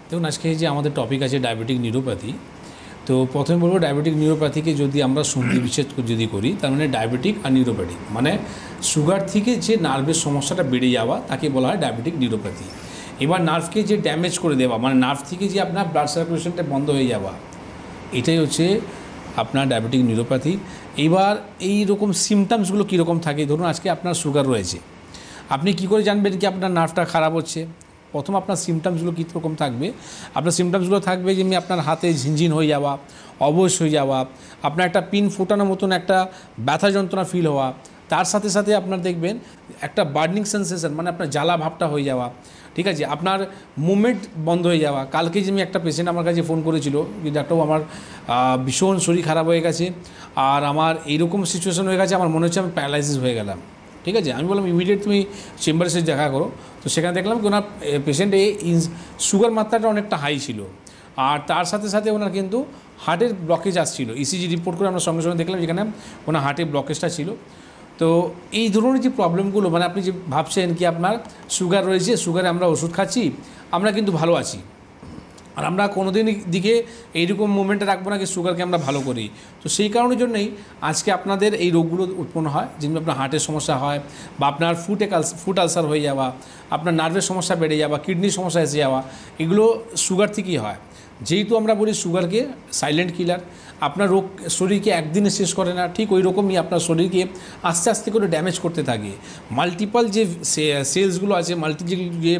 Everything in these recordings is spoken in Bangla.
দেখুন আজকে যে আমাদের টপিক আছে ডায়াবেটিক নিউরোপ্যাথি। তো প্রথমে বলবো ডায়াবেটিক নিউরোপ্যাথিকে যদি আমরা সন্ধি বিচ্ছেদ যদি করি, তার মানে ডায়াবেটিক আর নিউরোপ্যাথিক মানে সুগার থেকে যে নার্ভের সমস্যাটা বেড়ে যাওয়া তাকে বলা হয় ডায়াবেটিক নিউরোপ্যাথি। এবার নার্ভকে যে ড্যামেজ করে দেওয়া, মানে নার্ভ থেকে যে আপনার ব্লাড সার্কুলেশনটা বন্ধ হয়ে যাওয়া, এটাই হচ্ছে আপনার ডায়াবেটিক নিউরোপ্যাথি। এবার এই রকম সিমটামসগুলো কীরকম থাকে, ধরুন আজকে আপনার সুগার রয়েছে, আপনি কি করে জানবেন কি আপনার নার্ভটা খারাপ হচ্ছে? প্রথম আপনার সিমটামসগুলো কী রকম থাকবে, আপনার সিমটামসগুলো থাকবে যেমনি আপনার হাতে ঝিনঝিন হয়ে যাওয়া, অবশ হয়ে যাওয়া, আপনার একটা পিন ফোটানোর মতন একটা ব্যথা যন্ত্রণা ফিল হওয়া, তার সাথে সাথে আপনার দেখবেন একটা বার্নিং সেন্সেশন, মানে আপনার জ্বালা ভাবটা হয়ে যাওয়া, ঠিক আছে, আপনার মুভমেন্ট বন্ধ হয়ে যাওয়া। কালকে যে আমি একটা পেশেন্ট আমার কাছে ফোন করেছিল যে ডাক্তারবাবু আমার ভীষণ শরীর খারাপ হয়ে গেছে আর আমার এইরকম সিচুয়েশন হয়ে গেছে, আমার মনে হচ্ছে আমি প্যারালাইসিস হয়ে গেলাম। ঠিক আছে, আমি বললাম ইমিডিয়েট তুমি চেম্বারে এসে দেখা করো। তো সেখানে দেখলাম কি ওনার পেশেন্টে সুগার মাত্রাটা অনেকটা হাই ছিল, আর তার সাথে সাথে ওনার কিন্তু হার্টের ব্লকেজ আসছিল। ইসিজি রিপোর্ট করে আমরা সঙ্গে সঙ্গে দেখলাম যেখানে ওনার হার্টের ব্লকেজটা ছিল। তো এই ধরনের যে প্রবলেমগুলো, মানে আপনি যে ভাবছেন কি আপনার সুগার রয়েছে, সুগারে আমরা ওষুধ খাচ্ছি, আমরা কিন্তু ভালো আছি, আর আমরা কোনোদিন দিকে এইরকম মুভমেন্টে রাখবো না কি সুগারকে আমরা ভালো করি। তো সেই কারণের জন্যই আজকে আপনাদের এই রোগগুলো উৎপন্ন হয়, যেমনি আপনার হার্টের সমস্যা হয়, বা আপনার ফুড আলসার হয়ে যাওয়া, আপনার নার্ভের সমস্যা বেড়ে যাওয়া, কিডনির সমস্যা এসে যাওয়া, এগুলো সুগার থেকেই হয়। যেহেতু আমরা বলি সুগারকে সাইলেন্ট কিলার, আপনার রোগ শরীরকে একদিনে শেষ করে না, ঠিক ওই রকমই আপনার শরীরকে আস্তে আস্তে করে ড্যামেজ করতে থাকে। মাল্টিপল যে সেলসগুলো আছে, যে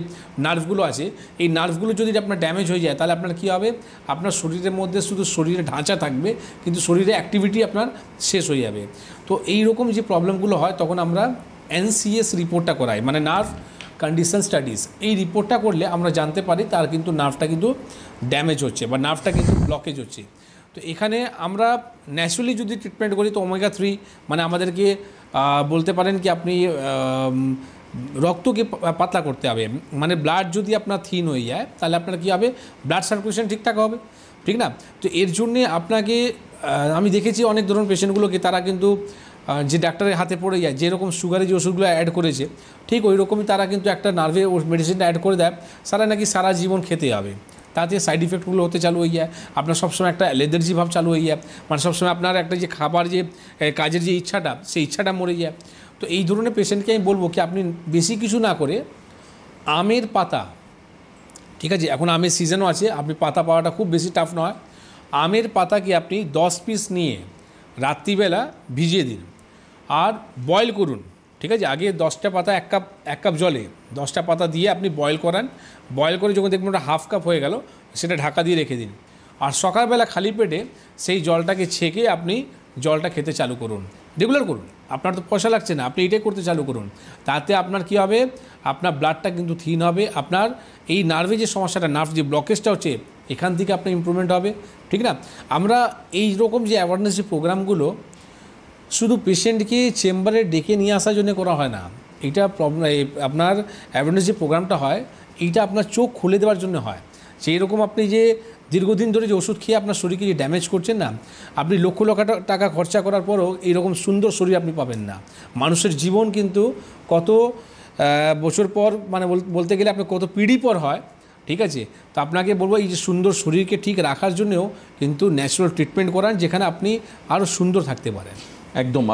নার্ভগুলো আছে, এই নার্ভগুলো যদি আপনার ড্যামেজ হয়ে যায় তাহলে আপনার কী হবে, আপনার শরীরের মধ্যে শুধু শরীরে ঢাঁচা থাকবে কিন্তু শরীরে অ্যাক্টিভিটি আপনার শেষ হয়ে যাবে। তো এই রকম যে প্রবলেমগুলো হয় তখন আমরা NCS রিপোর্টটা করাই, মানে নার্ভ কন্ডিশন স্টাডিজ। এই রিপোর্টটা করলে আমরা জানতে পারি তার কিন্তু নার্ভটা কিন্তু ড্যামেজ হচ্ছে বা নার্ভটা কিন্তু ব্লকেজ হচ্ছে। তো এখানে আমরা ন্যাচুরালি যদি ট্রিটমেন্ট করি তো ওমেগা 3 মানে আমাদেরকে বলতে পারেন কি আপনি রক্তকে পাতলা করতে হবে, মানে ব্লাড যদি আপনার থিন হয়ে যায় তাহলে আপনার কী হবে, ব্লাড সার্কুলেশন ঠিকঠাক হবে, ঠিক না? তো এর জন্যে আপনাকে আমি দেখেছি অনেক ধরনের পেশেন্টগুলোকে, তারা কিন্তু যে ডাক্তারের হাতে পড়ে যায়, যেরকম সুগারে যে ওষুধগুলো অ্যাড করেছে ঠিক ওই রকমই তারা কিন্তু একটা নার্ভে মেডিসিনটা অ্যাড করে দেয়, নাকি সারা জীবন খেতে হবে। তাতে সাইড ইফেক্টগুলো হতে চালু হয়ে যায়, আপনার সবসময় একটা অ্যালার্জি ভাব চালু হয়ে যায়, মানে সবসময় আপনার একটা যে খাবার যে কাজের যে ইচ্ছাটা, সেই ইচ্ছাটা মরে যায়। তো এই ধরনের পেশেন্টকে আমি বলবো কি আপনি বেশি কিছু না করে আমের পাতা, ঠিক আছে, এখন আমের সিজনও আছে, আপনি পাতা পাওয়াটা খুব বেশি টাফ নয়, আমের পাতাকে আপনি 10 পিস নিয়ে রাত্রিবেলা ভিজিয়ে দিন আর বয়েল করুন, ঠিক আছে, আগে 10টা পাতা এক কাপ জলে 10টা পাতা দিয়ে আপনি বয়েল করান, বয়েল করে যখন দেখবেন ওটা হাফ কাপ হয়ে গেল সেটা ঢাকা দিয়ে রেখে দিন, আর সকালবেলা খালি পেটে সেই জলটাকে ছেঁকে আপনি জলটা খেতে চালু করুন, রেগুলার করুন, আপনার তো পয়সা লাগছে না, আপনি এটাই করতে চালু করুন। তাতে আপনার কি হবে, আপনার ব্লাডটা কিন্তু থিন হবে, আপনার এই নার্ভে যে সমস্যাটা, নার্ভ যে ব্লকেজটা হচ্ছে এখান থেকে আপনার ইমপ্রুভমেন্ট হবে, ঠিক না? আমরা এই রকম যে অ্যাওয়ারনেস যে প্রোগ্রামগুলো শুধু পেশেন্টকে চেম্বারে ডেকে নিয়ে আসার জন্য করা হয় না, এটা আপনার অ্যাওয়ারনেস যে প্রোগ্রামটা হয় এইটা আপনার চোখ খুলে দেওয়ার জন্য হয়। সেই রকম আপনি যে দীর্ঘদিন ধরে যে ওষুধ খেয়ে আপনার শরীরকে যে ড্যামেজ করছেন না, আপনি লক্ষ লক্ষ টাকা খরচা করার পরও এইরকম সুন্দর শরীর আপনি পাবেন না। মানুষের জীবন কিন্তু কত বছর পর, মানে বলতে গেলে আপনার কত পিঢ়ি পর হয়, ঠিক আছে? তো আপনাকে বলবো এই যে সুন্দর শরীরকে ঠিক রাখার জন্যও কিন্তু ন্যাচারাল ট্রিটমেন্ট করান, যেখানে আপনি আরও সুন্দর থাকতে পারেন। একদম।